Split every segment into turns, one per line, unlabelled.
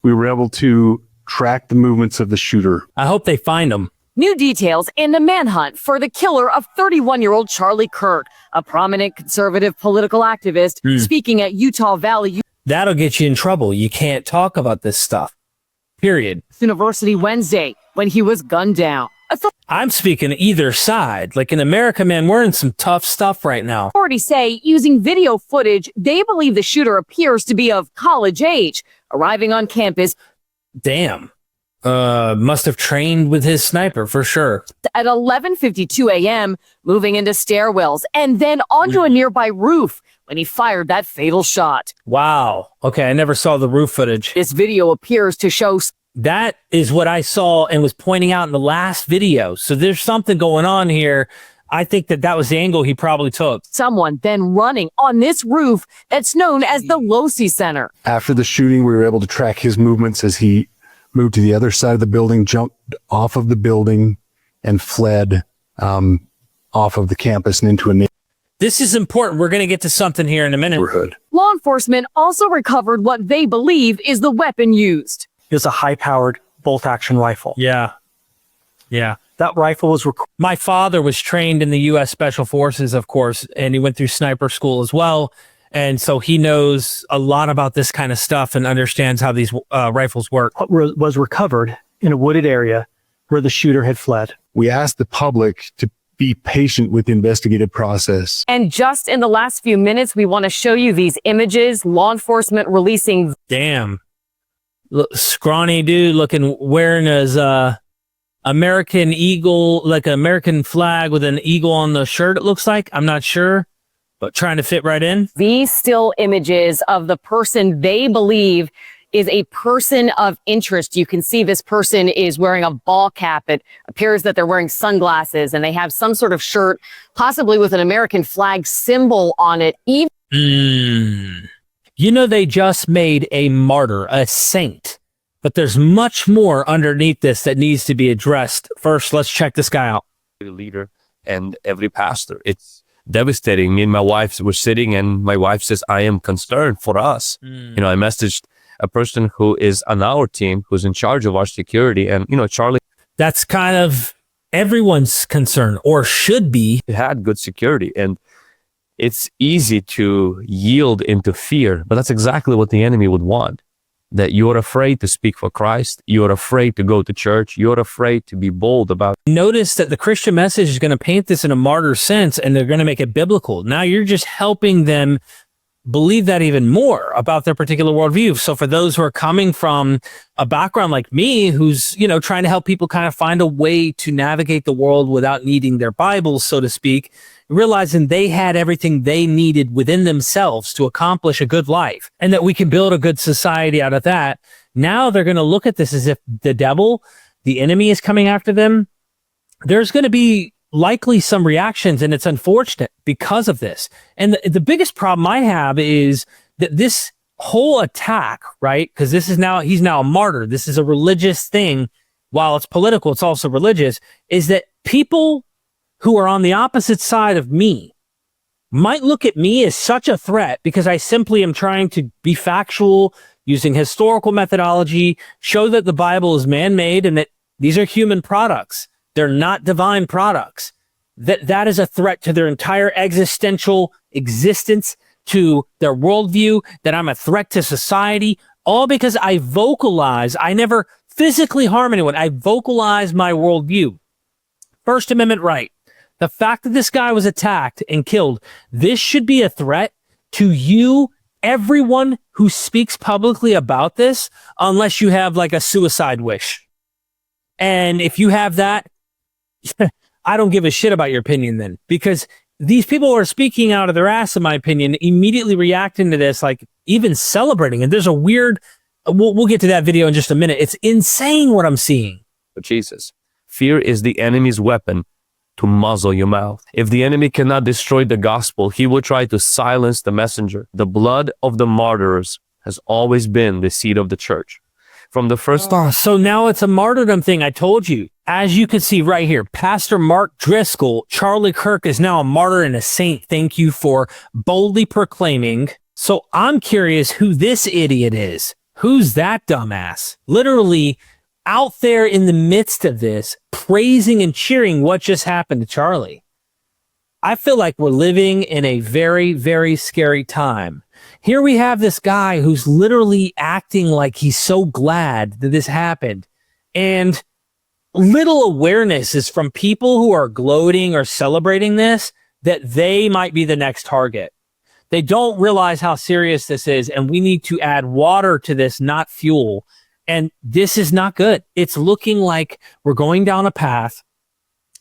We were able to track the movements of the shooter.
I hope they find him.
New details in the manhunt for the killer of 31-year-old Charlie Kirk, a prominent conservative political activist speaking at Utah Valley
That'll get you in trouble. You can't talk about this stuff. Period.
University Wednesday when he was gunned down.
I'm speaking either side. Like in America, man, we're in some tough stuff right now.
Authorities say using video footage, they believe the shooter appears to be of college age, arriving on campus.
Damn. Must have trained with his sniper for sure.
At 11:52 a.m., moving into stairwells and then onto a nearby roof when he fired that fatal shot.
Wow. Okay, I never saw the roof footage.
This video appears to show...
That is what I saw and was pointing out in the last video. So there's something going on here. I think that was the angle he probably took.
Someone then running on this roof that's known as the Losi Center.
After the shooting, we were able to track his movements as he moved to the other side of the building, jumped off of the building, and fled off of the campus and into a neighborhood.
This is important. We're going to get to something here in a minute.
Law enforcement also recovered what they believe is the weapon used.
It was a high-powered bolt-action rifle.
Yeah. Yeah.
That rifle was...
My father was trained in the U.S. Special Forces, of course, and he went through sniper school as well. And so he knows a lot about this kind of stuff and understands how these rifles work.
What was recovered in a wooded area where the shooter had fled.
We asked the public to be patient with the investigative process.
And just in the last few minutes, we want to show you these images, law enforcement releasing...
Damn. Look, scrawny dude looking, wearing his American eagle, like an American flag with an eagle on the shirt, it looks like. I'm not sure, but trying to fit right in.
These still images of the person they believe is a person of interest. You can see this person is wearing a ball cap. It appears that they're wearing sunglasses and they have some sort of shirt, possibly with an American flag symbol on it.
You know, they just made a martyr, a saint, but there's much more underneath this that needs to be addressed. First, let's check this guy out.
Leader and every pastor. It's devastating. Me and my wife were sitting and my wife says, I am concerned for us. You know, I messaged a person who is on our team, who's in charge of our security. And, you know, Charlie.
That's kind of everyone's concern, or should be.
Had good security, and it's easy to yield into fear, but that's exactly what the enemy would want. That you're afraid to speak for Christ. You're afraid to go to church. You're afraid to be bold about.
Notice that the Christian message is going to paint this in a martyr sense, and they're going to make it biblical. Now you're just helping them believe that even more about their particular worldview. So for those who are coming from a background like me, who's, you know, trying to help people kind of find a way to navigate the world without needing their Bibles, so to speak, realizing they had everything they needed within themselves to accomplish a good life and that we can build a good society out of that. Now they're going to look at this as if the devil, the enemy, is coming after them. There's going to be likely some reactions, and it's unfortunate because of this. And the biggest problem I have is that this whole attack, right? Because this is now, he's now a martyr. This is a religious thing. While it's political, it's also religious, is that people who are on the opposite side of me might look at me as such a threat because I simply am trying to be factual, using historical methodology, show that the Bible is man-made and that these are human products. They're not divine products. That is a threat to their entire existential existence, to their worldview, that I'm a threat to society, all because I vocalize. I never physically harm anyone. I vocalize my worldview. First Amendment right. The fact that this guy was attacked and killed, this should be a threat to you, everyone who speaks publicly about this, unless you have like a suicide wish. And if you have that, I don't give a shit about your opinion then, because these people are speaking out of their ass, in my opinion, immediately reacting to this, like even celebrating. And there's a weird, we'll get to that video in just a minute. It's insane what I'm seeing.
Jesus. Fear is the enemy's weapon to muzzle your mouth. If the enemy cannot destroy the gospel, he will try to silence the messenger. The blood of the martyrs has always been the seed of the church. From the first...
So now it's a martyrdom thing. I told you. As you can see right here, Pastor Mark Driscoll, Charlie Kirk is now a martyr and a saint. Thank you for boldly proclaiming. So I'm curious who this idiot is, Who's that dumbass? Literally out there in the midst of this, praising and cheering what just happened to Charlie. I feel like we're living in a very, very scary time. Here we have this guy who's literally acting like he's so glad that this happened. And little awareness is from people who are gloating or celebrating this, that they might be the next target. They don't realize how serious this is, and we need to add water to this, not fuel. And this is not good. It's looking like we're going down a path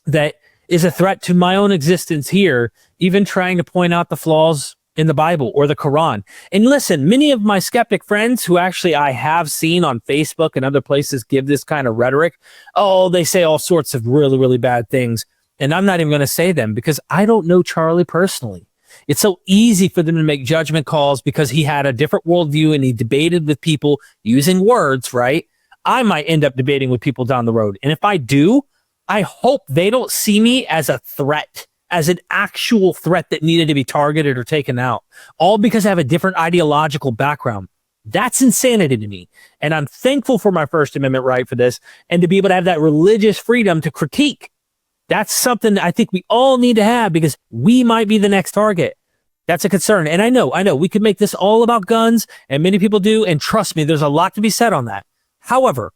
that is a threat to my own existence here, even trying to point out the flaws in the Bible or the Quran. And listen, many of my skeptic friends who actually I have seen on Facebook and other places give this kind of rhetoric, oh, they say all sorts of really, really bad things. And I'm not even going to say them because I don't know Charlie personally. It's so easy for them to make judgment calls because he had a different worldview and he debated with people using words, right? I might end up debating with people down the road. And if I do, I hope they don't see me as a threat, as an actual threat that needed to be targeted or taken out, all because I have a different ideological background. That's insanity to me. And I'm thankful for my First Amendment right for this and to be able to have that religious freedom to critique. That's something I think we all need to have because we might be the next target. That's a concern. And I know we could make this all about guns and many people do. And trust me, there's a lot to be said on that. However,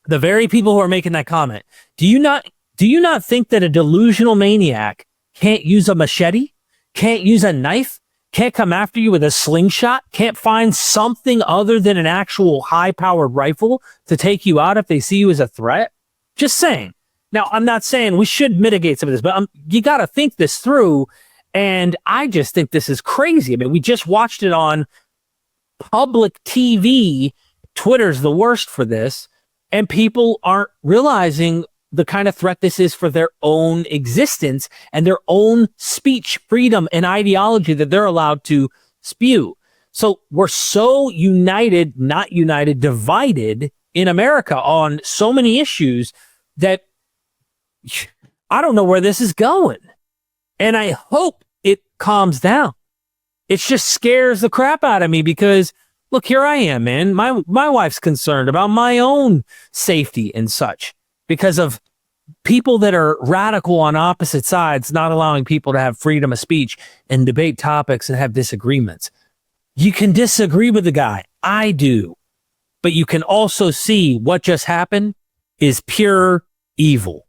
the very people who are making that comment, do you not think that a delusional maniac can't use a machete, can't use a knife, can't come after you with a slingshot, can't find something other than an actual high-powered rifle to take you out if they see you as a threat? Just saying. Now, I'm not saying we should mitigate some of this, but you got to think this through. And I just think this is crazy. I mean, we just watched it on public TV. Twitter's the worst for this. And people aren't realizing the kind of threat this is for their own existence and their own speech freedom and ideology that they're allowed to spew. So we're so united, not united, divided in America on so many issues that I don't know where this is going. And I hope it calms down. It just scares the crap out of me because look, here I am, man. My wife's concerned about my own safety and such because of people that are radical on opposite sides, not allowing people to have freedom of speech and debate topics and have disagreements. You can disagree with the guy. I do. But you can also see what just happened is pure evil.